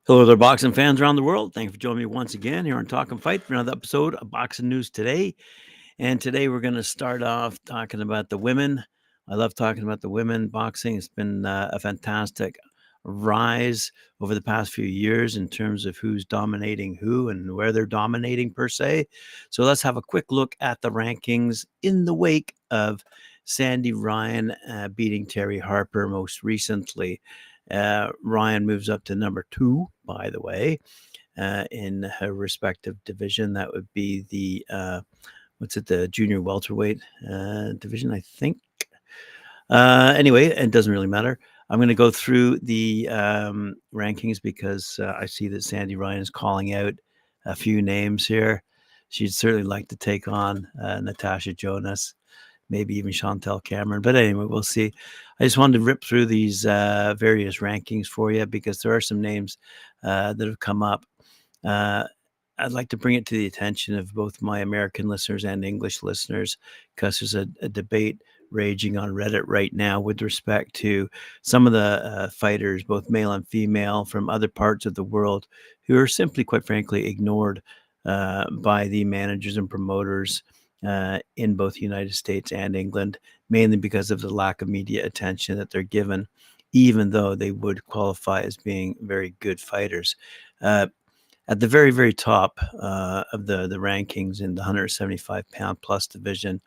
Hello there, boxing fans around the world. Thank you for joining me once again here on Talk and Fight for another episode of Boxing News Today. And today we're going to start off talking about the women. I love talking about the women boxing. It's been a fantastic rise over the past few years in terms of who's dominating who and where they're dominating per se. So let's have a quick look at the rankings in the wake of Sandy Ryan beating Terry Harper most recently. Ryan moves up to number 2, by the way, in her respective division. That would be the the junior welterweight division, I think. Anyway, it doesn't really matter. I'm going to go through the rankings because I see that Sandy Ryan is calling out a few names here. She'd certainly like to take on Natasha Jonas, maybe even Chantel Cameron. But anyway, we'll see. I just wanted to rip through these various rankings for you because there are some names that have come up. I'd like to bring it to the attention of both my American listeners and English listeners because there's a debate raging on Reddit right now with respect to some of the fighters, both male and female, from other parts of the world who are simply, quite frankly, ignored by the managers and promoters in both the United States and England, mainly because of the lack of media attention that they're given, even though they would qualify as being very good fighters. At the very, very top of the rankings in the 175-pound plus division,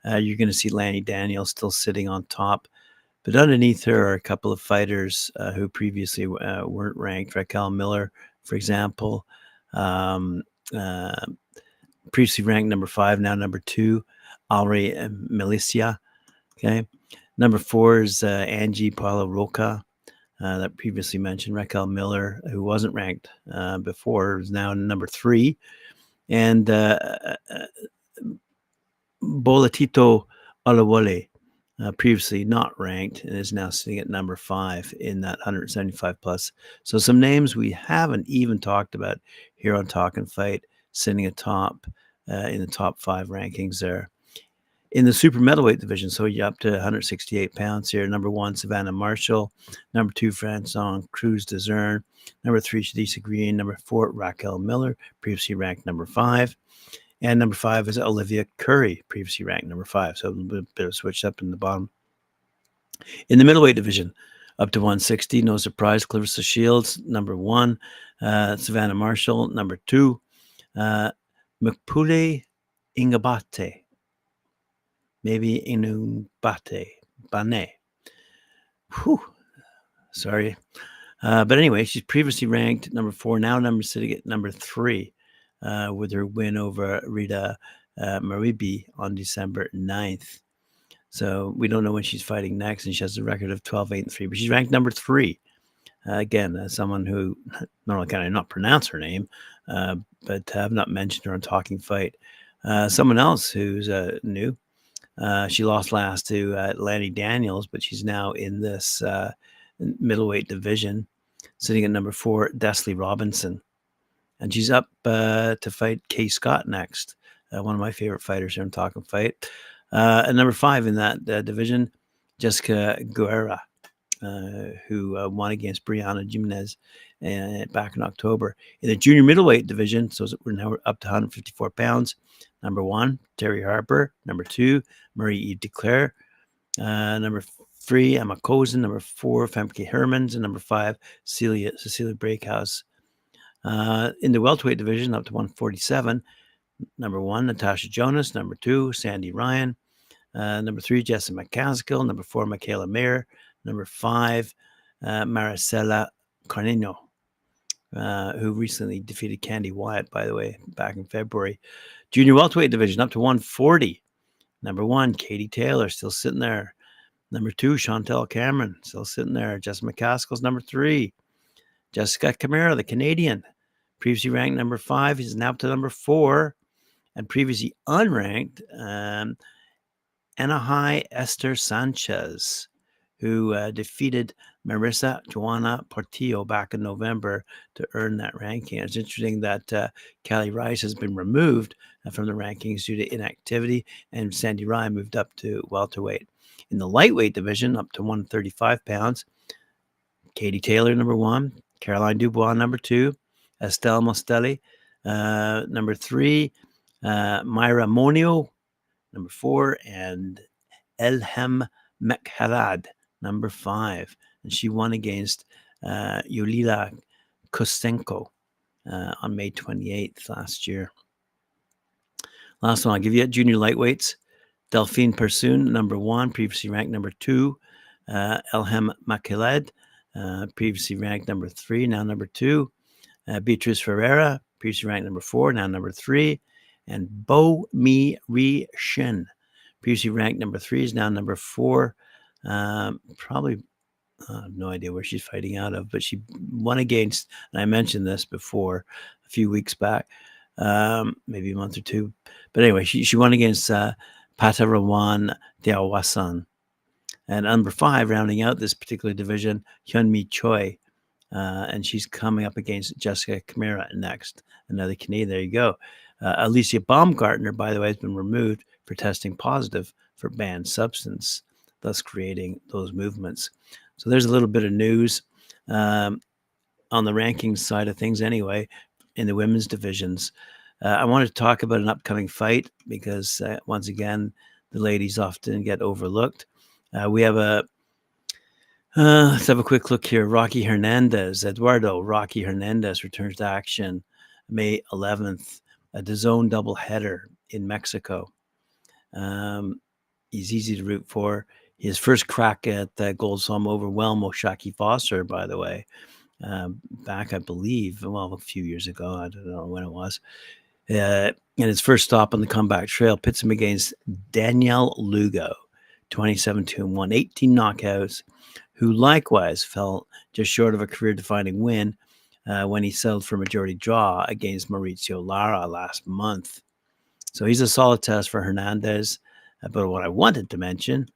you're going to see Lanny Daniels still sitting on top. But underneath her are a couple of fighters who previously weren't ranked. Raquel Miller, for example, um, uh, previously ranked number 5, now number 2. Alri Milicia. Okay. Number 4 is Angie Paula Roca, that previously mentioned. Raquel Miller, who wasn't ranked before, is now number 3. And Bolatito Olawole, previously not ranked, and is now sitting at number 5 in that 175 plus. So some names we haven't even talked about here on Talk and Fight sitting atop in the top 5 rankings there. In the super middleweight division, so you're up to 168 pounds here. Number 1, Savannah Marshall. Number 2, Franson Cruz Dezern. Number 3, Shadisa Green. Number 4, Raquel Miller, previously ranked number 5. And number 5 is Olivia Curry, previously ranked number 5. So a bit of a switch up in the bottom. In the middleweight division, up to 160, no surprise, Clarissa Shields, number 1. Savannah Marshall, number 2. Mkpule Ingabate, maybe Inubate, Bane. Whew, sorry. But anyway, she's previously ranked number 4, now sitting at number 3 with her win over Rita Maribi on December 9th. So we don't know when she's fighting next, and she has a record of 12-8-3, but she's ranked number 3. Again, as someone who not only can I not pronounce her name, but have not mentioned her on Talking Fight. Someone else who's new. She lost last to Lanny Daniels, but she's now in this middleweight division, sitting at number 4, Desley Robinson. And she's up to fight Kay Scott next, one of my favorite fighters here in Talk and Fight. At number 5 in that division, Jessica Guerra, who won against Brianna Jimenez back in October. In the junior middleweight division, so we're now up to 154 pounds. Number 1, Terry Harper. Number 2, Marie-Eve Declaire. Number 3, Emma Cozen. Number 4, Femke Hermans. And number 5, Cecilia Breakhouse. In the welterweight division, up to 147, number 1, Natasha Jonas. Number 2, Sandy Ryan. Number 3, Jessica McCaskill. Number 4, Michaela Mayer. Number 5, Maricela Carnino, who recently defeated Candy Wyatt, by the way, back in February. Junior welterweight division, up to 140. Number 1, Katie Taylor, still sitting there. Number 2, Chantel Cameron, still sitting there. Jessica McCaskill's number 3. Jessica Camara, the Canadian, previously ranked number 5, is now up to number 4. And previously unranked, Anahai Esther Sanchez, who defeated Marissa Joana Portillo back in November to earn that ranking. It's interesting that Callie Rice has been removed from the rankings due to inactivity, and Sandy Ryan moved up to welterweight. In the lightweight division, up to 135 pounds, Katie Taylor, number 1. Caroline Dubois, number 2. Estelle Mostelli, number 3. Myra Monio, number 4. And Elhem Mekhalad, number 5. And she won against Yulila Kostenko on May 28th last year. Last one, I'll give you a junior lightweights. Delphine Persoon, number 1, previously ranked number 2. Elhem Mekhalad, previously ranked number 3, now number 2. Beatrice Ferreira, previously ranked number 4, now number 3. And Bo Mi Ri Shin, previously ranked number 3, is now number 4. Probably, I have no idea where she's fighting out of, but she won against, and I mentioned this before a few weeks back, maybe a month or two. But anyway, she won against Patarawan Diawasan. And number 5, rounding out this particular division, Hyunmi Choi. And she's coming up against Jessica Chimera next, another Canadian. There you go. Alicia Baumgartner, by the way, has been removed for testing positive for banned substance, thus creating those movements. So there's a little bit of news on the rankings side of things anyway, in the women's divisions. I wanted to talk about an upcoming fight because, once again, the ladies often get overlooked. We have let's have a quick look here. Eduardo Rocky Hernandez returns to action May 11th, a DAZN doubleheader in Mexico. He's easy to root for. His first crack at gold saw him overwhelm Oshaki Foster, by the way, back, I believe, a few years ago. I don't know when it was. And his first stop on the comeback trail pits him against Daniel Lugo, 27-2-1, 18 knockouts, who likewise fell just short of a career-defining win when he settled for majority draw against Mauricio Lara last month. So he's a solid test for Hernandez. But what I wanted to mention,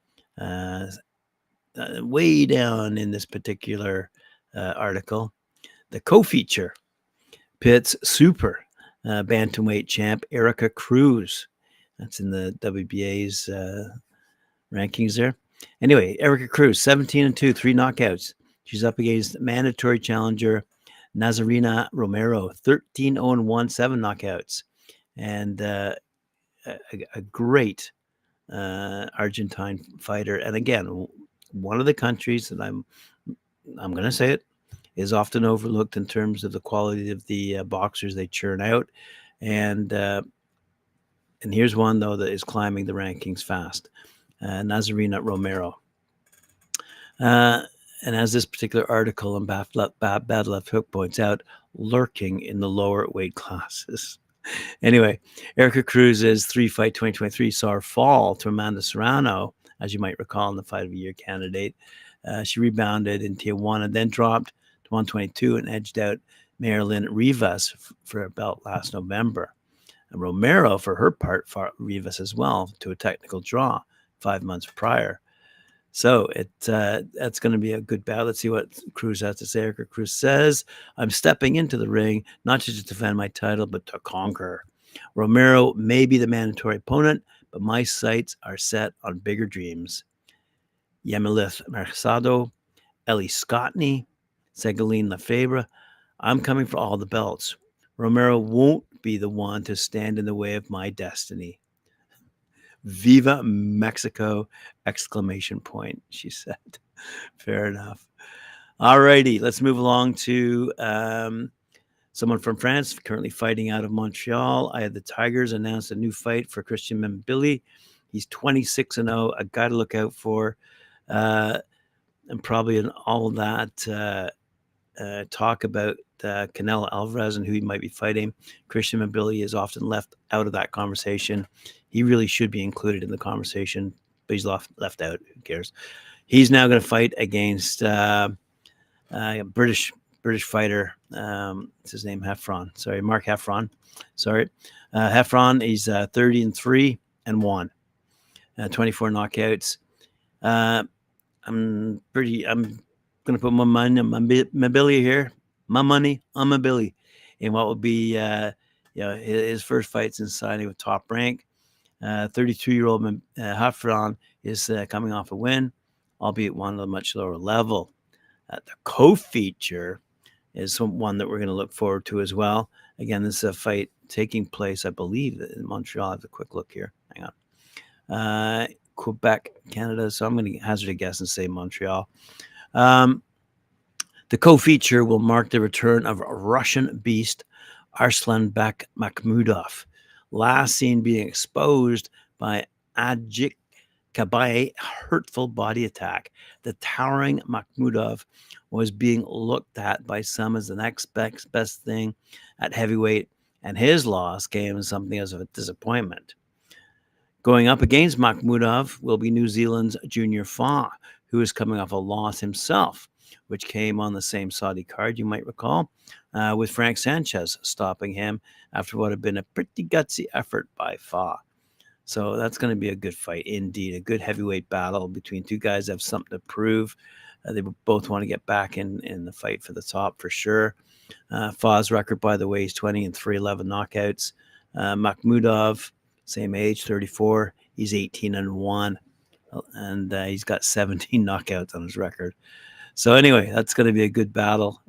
way down in this particular article, the co-feature pits super bantamweight champ Erica Cruz. That's in the WBA's rankings there. Anyway, Erica Cruz, 17-2, 3 knockouts. She's up against mandatory challenger Nazarena Romero, 13-0-1, 7 knockouts. And a great Argentine fighter. And again, one of the countries that I'm going to say it, is often overlooked in terms of the quality of the boxers they churn out. And here's one, though, that is climbing the rankings fast. Nazarena Romero. And as this particular article on Bad Left Hook points out, lurking in the lower weight classes. Anyway, Erica Cruz's 3-fight 2023 saw her fall to Amanda Serrano, as you might recall, in the Fight of the Year candidate. She rebounded in Tijuana and then dropped to 122 and edged out Marilyn Rivas for a belt last November. And Romero, for her part, fought Rivas as well to a technical draw 5 months prior. So that's going to be a good battle. Let's see what Cruz has to say. Erica Cruz says, "I'm stepping into the ring, not just to defend my title, but to conquer. Romero may be the mandatory opponent, but my sights are set on bigger dreams. Yemilith Mercado, Ellie Scottney, Segaline Lefebvre. I'm coming for all the belts. Romero won't be the one to stand in the way of my destiny. Viva Mexico! ! She said." Fair enough. All righty, let's move along to someone from France currently fighting out of Montreal. I had the Tigers announce a new fight for Christian Mbilli. He's 26-0, a guy to look out for. And probably in all of that talk about Canelo Alvarez and who he might be fighting, Christian Mbilli is often left out of that conversation. He really should be included in the conversation, but he's left out. Who cares? He's now going to fight against a British fighter. What's his name? Mark Heffron. Heffron. He's 30-3-1, 24 knockouts. I'm going to put my money on Mbilli here. My money on Mbilli in what will be his first fight since signing with Top Rank. 32-year-old Heffron is coming off a win, albeit one at a much lower level. The co-feature is one that we're going to look forward to as well. Again, this is a fight taking place, I believe, in Montreal. I have a quick look here. Hang on. Quebec, Canada. So I'm going to hazard a guess and say Montreal. The co-feature will mark the return of Russian beast Arslanbek Makhmudov, last seen being exposed by Ajik Kabai hurtful body attack. The towering Makhmudov was being looked at by some as the next best thing at heavyweight, and his loss came as something as a disappointment. Going up against Makhmudov will be New Zealand's Junior Fa, who is coming off a loss himself, which came on the same Saudi card, you might recall, with Frank Sanchez stopping him after what had been a pretty gutsy effort by Fa. So that's going to be a good fight indeed, a good heavyweight battle between two guys that have something to prove. They both want to get back in the fight for the top for sure. Fa's record, by the way, is 20 and 3-11 knockouts. Makhmudov, same age, 34. He's 18 and 1, and he's got 17 knockouts on his record. So anyway, that's going to be a good battle.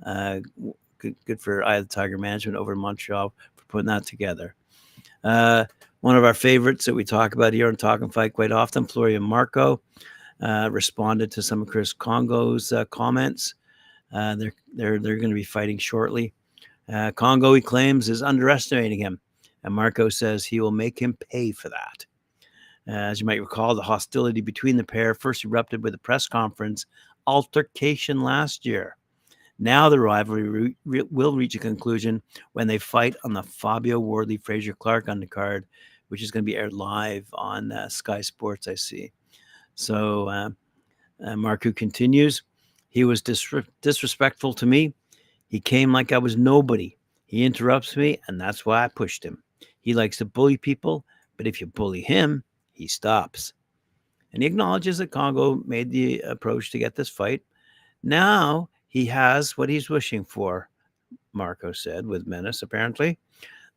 Good for Eye of the Tiger management over in Montreal for putting that together. One of our favorites that we talk about here on Talk and Fight quite often, Florian Marku, responded to some of Chris Congo's comments. They're going to be fighting shortly. Congo, he claims, is underestimating him, and Marku says he will make him pay for that. As you might recall, the hostility between the pair first erupted with a press conference altercation last year. Now the rivalry will reach a conclusion when they fight on the Fabio Wardley-Fraser Clark undercard, which is going to be aired live on Sky Sports, I see. So Marku continues, he was disrespectful to me. He came like I was nobody. He interrupts me, and that's why I pushed him. He likes to bully people, but if you bully him, he stops. And he acknowledges that Congo made the approach to get this fight. Now he has what he's wishing for, Marku said with menace, apparently.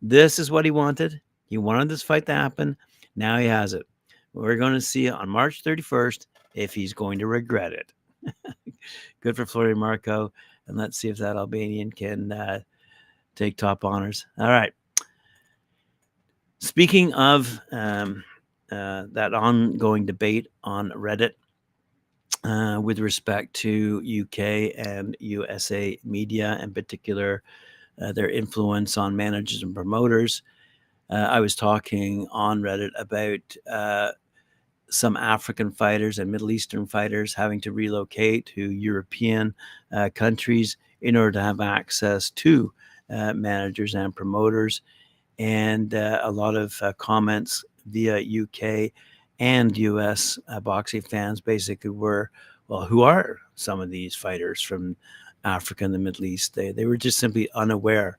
This is what he wanted. He wanted this fight to happen. Now he has it. We're going to see on March 31st if he's going to regret it. Good for Florian Marku. And let's see if that Albanian can take top honors. All right. Speaking of that ongoing debate on Reddit with respect to UK and USA media, in particular, their influence on managers and promoters. I was talking on Reddit about some African fighters and Middle Eastern fighters having to relocate to European countries in order to have access to managers and promoters. And a lot of comments via UK and US boxing fans basically were, well, who are some of these fighters from Africa and the Middle East? They were just simply unaware.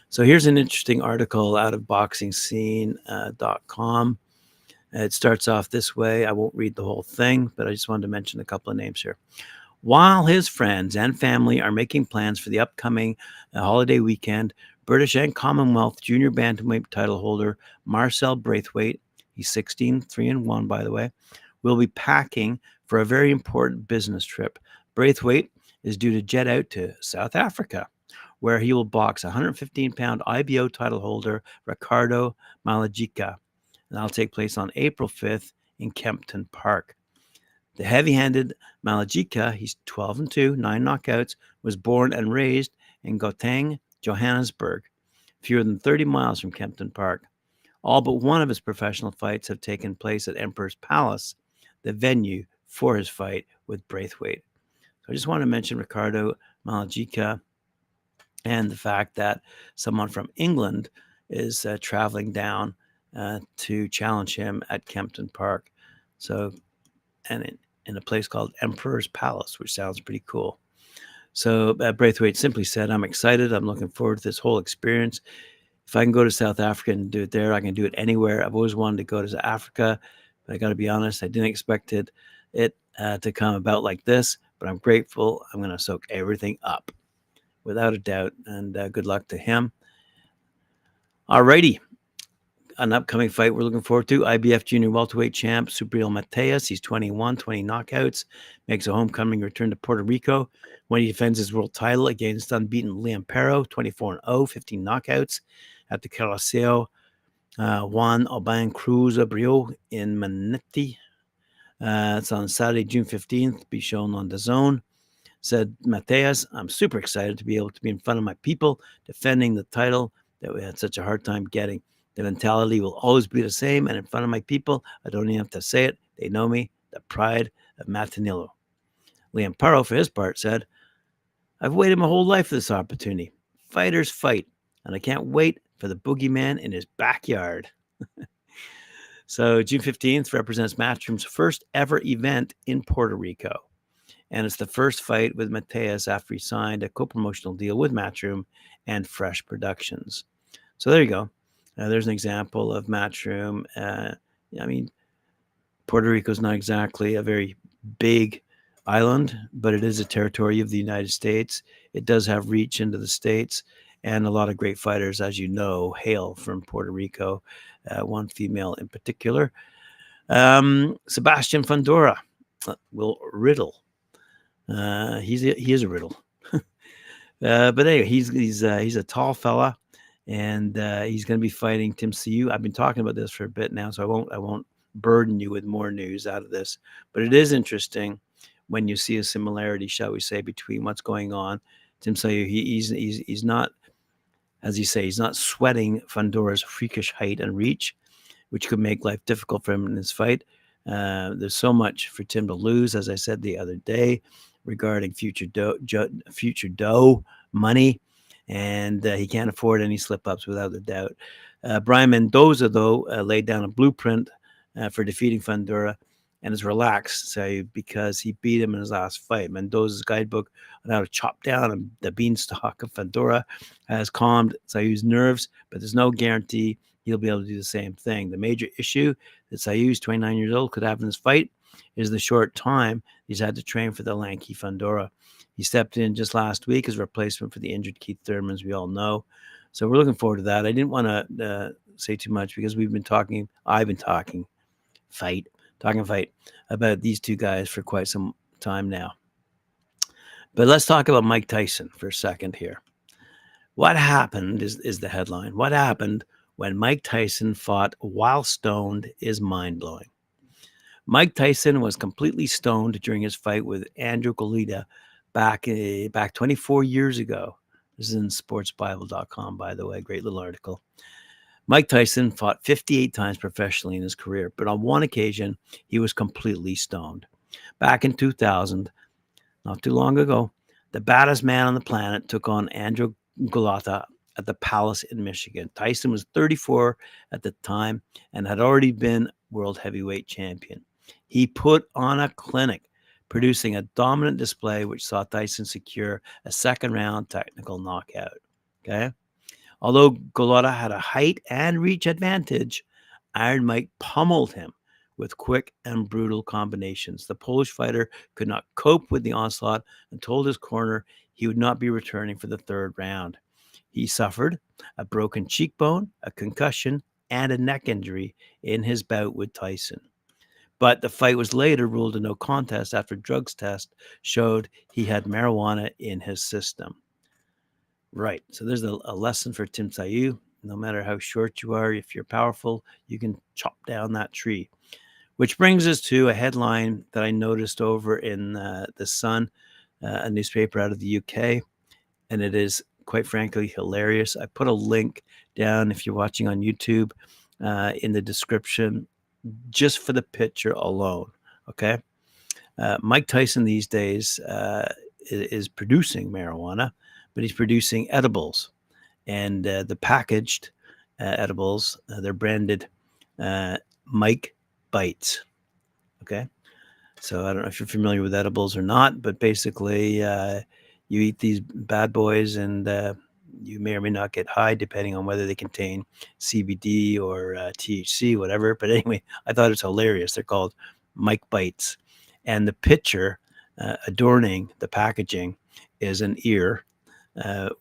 So here's an interesting article out of boxingscene.com. It starts off this way. I won't read the whole thing, but I just wanted to mention a couple of names here. While his friends and family are making plans for the upcoming holiday weekend, British and Commonwealth junior bantamweight title holder Marcel Braithwaite, he's 16, 3-1, by the way, will be packing for a very important business trip. Braithwaite is due to jet out to South Africa, where he will box 115-pound IBO title holder Ricardo Malajika. And that'll take place on April 5th in Kempton Park. The heavy-handed Malajika, he's 12-2, 9 knockouts, was born and raised in Gauteng, Johannesburg, fewer than 30 miles from Kempton Park. All but one of his professional fights have taken place at Emperor's Palace, the venue for his fight with Braithwaite. So I just want to mention Ricardo Malajika and the fact that someone from England is traveling down to challenge him at Kempton Park. So, and in a place called Emperor's Palace, which sounds pretty cool. So Braithwaite simply said, I'm excited. I'm looking forward to this whole experience. If I can go to South Africa and do it there, I can do it anywhere. I've always wanted to go to Africa, but I got to be honest, I didn't expect it to come about like this, but I'm grateful. I'm going to soak everything up, without a doubt, and good luck to him. All righty. an upcoming fight we're looking forward to. IBF junior welterweight champ Subriel Matias. He's 21, 20 knockouts. Makes a homecoming return to Puerto Rico when he defends his world title against unbeaten Liam Perro, 24-0, 15 knockouts at the Coliseo Juan Alban Cruz Abreu in Manatí. It's on Saturday, June 15th. Be shown on the Zone. Said Matias, I'm super excited to be able to be in front of my people defending the title that we had such a hard time getting. The mentality will always be the same, and in front of my people, I don't even have to say it. They know me, the pride of Matanillo. Liam Perro, for his part, said, I've waited my whole life for this opportunity. Fighters fight, and I can't wait for the boogeyman in his backyard. So June 15th represents Matchroom's first ever event in Puerto Rico. And it's the first fight with Matias after he signed a co-promotional deal with Matchroom and Fresh Productions. So there you go. There's an example of Matchroom. I mean, Puerto Rico is not exactly a very big island, but it is a territory of the United States. It does have reach into the States, and a lot of great fighters, as you know, hail from Puerto Rico, one female in particular. Sebastian Fundura, Will Riddle. He is a riddle. But anyway, he's a tall fella, and he's going to be fighting Tim Slew. I've been talking about this for a bit now, so I won't burden you with more news out of this. But it is interesting when you see a similarity, shall we say, between what's going on. Tim Slew, he's not, as you say, he's not sweating Fundura's freakish height and reach, which could make life difficult for him in this fight. There's so much for Tim to lose, as I said the other day, regarding future dough money, and he can't afford any slip-ups without a doubt. Brian Mendoza, though, laid down a blueprint for defeating Fundura, and is relaxed, because he beat him in his last fight. Mendoza's guidebook on how to chop down the beanstalk of Fundura has calmed Sayu's nerves, but there's no guarantee he'll be able to do the same thing. The major issue that Sayu's 29 years old could have in this fight is the short time he's had to train for the lanky Fundura. He stepped in just last week as a replacement for the injured Keith Thurman, as we all know. So we're looking forward to that. I didn't want to say too much because I've been talking fight about these two guys for quite some time now. But let's talk about Mike Tyson for a second here. What happened is the headline. What happened when Mike Tyson fought while stoned is mind-blowing. Mike Tyson was completely stoned during his fight with Andrew Goleta back 24 years ago. This is in sportsbible.com, by the way. Great little article. Mike Tyson fought 58 times professionally in his career, but on one occasion, he was completely stoned. Back in 2000, not too long ago, the baddest man on the planet took on Andrew Goleta at the Palace in Michigan. Tyson was 34 at the time and had already been world heavyweight champion. He put on a clinic, producing a dominant display which saw Tyson secure a second-round technical knockout. Okay? Although Goleta had a height and reach advantage, Iron Mike pummeled him with quick and brutal combinations. The Polish fighter could not cope with the onslaught and told his corner he would not be returning for the third round. He suffered a broken cheekbone, a concussion, and a neck injury in his bout with Tyson. But the fight was later ruled a no contest after drugs test showed he had marijuana in his system. Right. So there's a lesson for Tim Slew. No matter how short you are, if you're powerful, you can chop down that tree. Which brings us to a headline that I noticed over in The Sun, a newspaper out of the UK. And it is, quite frankly, hilarious. I put a link down, if you're watching on YouTube, in the description, just for the picture alone. Okay. Mike Tyson these days is producing marijuana, but he's producing edibles. And the packaged edibles, they're branded Mike Bites. Okay. So I don't know if you're familiar with edibles or not, but basically you eat these bad boys and you may or may not get high depending on whether they contain CBD or THC, whatever. But anyway, I thought it's hilarious. They're called Mike Bites. And the picture adorning the packaging is an ear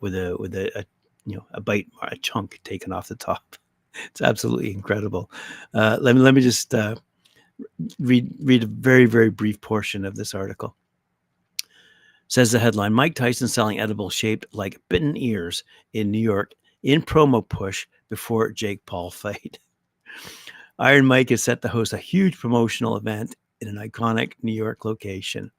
with a bite, or a chunk taken off the top. It's absolutely incredible. Let me just read a very, very brief portion of this article. Says the headline: Mike Tyson selling edibles shaped like bitten ears in New York in promo push before Jake Paul fight. Iron Mike is set to host a huge promotional event in an iconic New York location.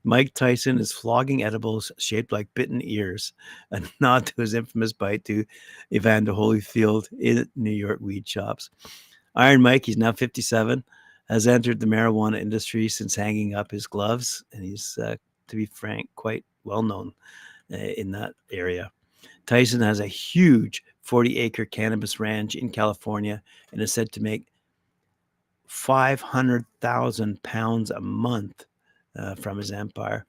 Mike Tyson is flogging edibles shaped like bitten ears, a nod to his infamous bite to Evander Holyfield in New York weed shops. Iron Mike, he's now 57, has entered the marijuana industry since hanging up his gloves, and he's, to be frank, quite well known in that area. Tyson has a huge 40-acre cannabis ranch in California and is said to make 500,000 pounds a month from his empire.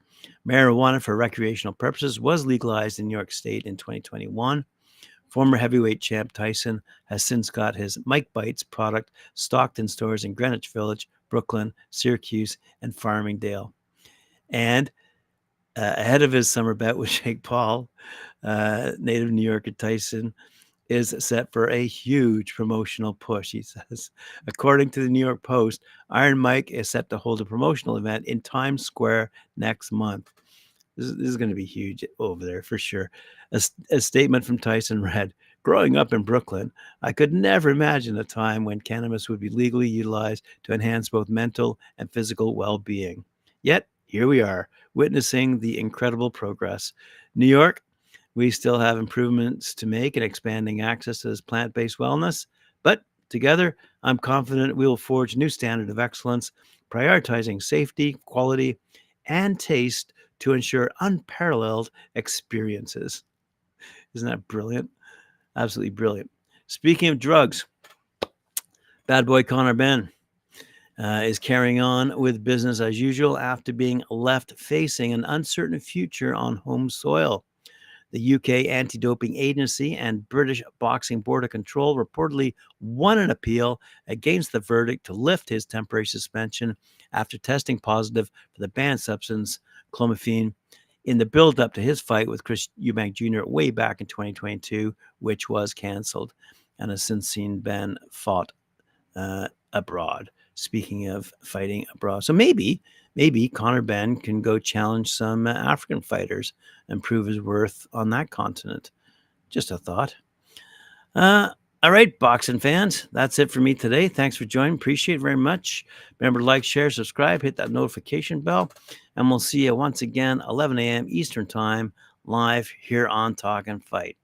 Marijuana for recreational purposes was legalized in New York State in 2021. Former heavyweight champ Tyson has since got his Mike Bites product stocked in stores in Greenwich Village, Brooklyn, Syracuse, and Farmingdale. And ahead of his summer bet with Jake Paul, native New Yorker Tyson is set for a huge promotional push, he says. According to the New York Post, Iron Mike is set to hold a promotional event in Times Square next month. This is going to be huge over there for sure. A statement from Tyson read, "Growing up in Brooklyn, I could never imagine a time when cannabis would be legally utilized to enhance both mental and physical well-being. Yet, here we are, witnessing the incredible progress. New York, we still have improvements to make in expanding access to this plant-based wellness, but together, I'm confident we will forge a new standard of excellence, prioritizing safety, quality, and taste to ensure unparalleled experiences." Isn't that brilliant? Absolutely brilliant. Speaking of drugs, bad boy Conor Benn is carrying on with business as usual after being left facing an uncertain future on home soil. The UK Anti-Doping Agency and British Boxing Board of Control reportedly won an appeal against the verdict to lift his temporary suspension after testing positive for the banned substance clomiphene in the build-up to his fight with Chris Eubank Jr. way back in 2022, which was canceled, and has since seen Benn fought abroad. Speaking of fighting abroad, so maybe Conor Benn can go challenge some African fighters and prove his worth on that continent. Just a thought. All right, boxing fans, that's it for me today. Thanks for joining. Appreciate it very much. Remember to like, share, subscribe, hit that notification bell, and we'll see you once again, 11 a.m. Eastern Time, live here on Talk and Fight.